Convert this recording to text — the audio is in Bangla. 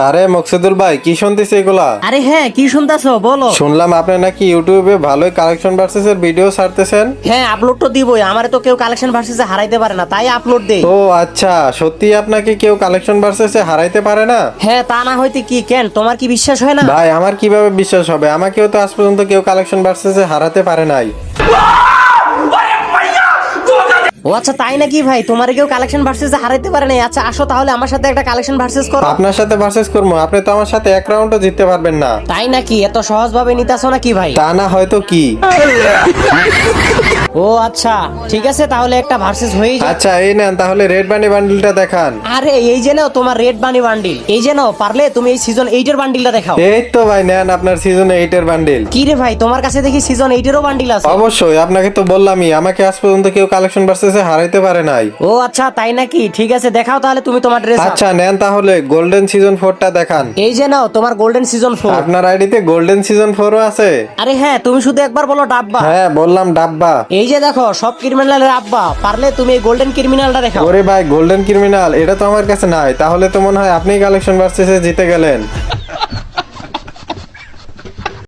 আরে মকসুদুল ভাই কি শুনতেছি এগুলা? আরে হ্যাঁ, কি শুনতাছো বলো। শুনলাম আপনি নাকি ইউটিউবে ভালোই কালেকশন ভার্সেসের ভিডিও ছাড়তেছেন। হ্যাঁ, আপলোড তো দিবই, আমারে তো কেউ কালেকশন ভার্সেসে হারাইতে পারে না, তাই আপলোড দেই। ও আচ্ছা, সত্যি আপনাকে কেউ কালেকশন ভার্সেসে হারাইতে পারে না? হ্যাঁ, তা না হইতে কি, কেন তোমার কি বিশ্বাস হয় না? ভাই আমার কিভাবে বিশ্বাস হবে? আমাকেও তো আজ পর্যন্ত কেউ কালেকশন ভার্সেসে হারাতে পারে নাই। ও আচ্ছা, তাই নাকি ভাই? তোমারে কেউ কালেকশন ভার্সেসে হারাইতে পারে নাই? আচ্ছা আসো তাহলে আমার সাথে একটা কালেকশন ভার্সেস করো। আপনার সাথে ভার্সেস করবো? আপনি তো আমার সাথে এক রাউন্ডও জিততে পারবেন না। তাই নাকি? এত সহজ ভাবে নিতাছো নাকি ভাই? তা না হয়তো কি? ও আচ্ছা, ঠিক আছে তাহলে একটা ভার্সেস হয়ে যায়। আচ্ছা এই নেন তাহলে রেড বান্ডি বান্ডিলটা দেখান। আরে এই যে নাও তোমার রেড বানি বান্ডিল, এই যে নাও, পারলে তুমি এই সিজন 8 এর বান্ডিলটা দেখাও। এই তো ভাই নেন আপনার সিজন 8 এর বান্ডিল। কি রে ভাই, তোমার কাছে দেখি সিজন 8 এরও বান্ডিল আছে। অবশ্যই, আপনাকে তো বললামই আমাকে আজ পর্যন্ত কেউ কালেকশন ভার্সেসে হারাইতে পারে নাই। ও আচ্ছা, তাই নাকি? ঠিক আছে দেখাও তাহলে তুমি তোমার ড্রেস। আচ্ছা নেন তাহলে গোল্ডেন সিজন 4টা দেখান। এই যে নাও তোমার গোল্ডেন সিজন 4। আপনার আইডিতে গোল্ডেন সিজন 4ও আছে? আরে হ্যাঁ, তুমি শুধু একবার বলো ডাব্বা। হ্যাঁ বললাম ডাব্বা। এই যে দেখো সব ক্রিমিনালের আব্বা, পারলে তুমি এই গোল্ডেন ক্রিমিনালটা দেখাও। ওরে ভাই গোল্ডেন ক্রিমিনাল এটা তো আমার কাছে নাই, তাহলে তো মনে হয় আপনি কালেকশন ভার্সেসে জিতে গেলেন।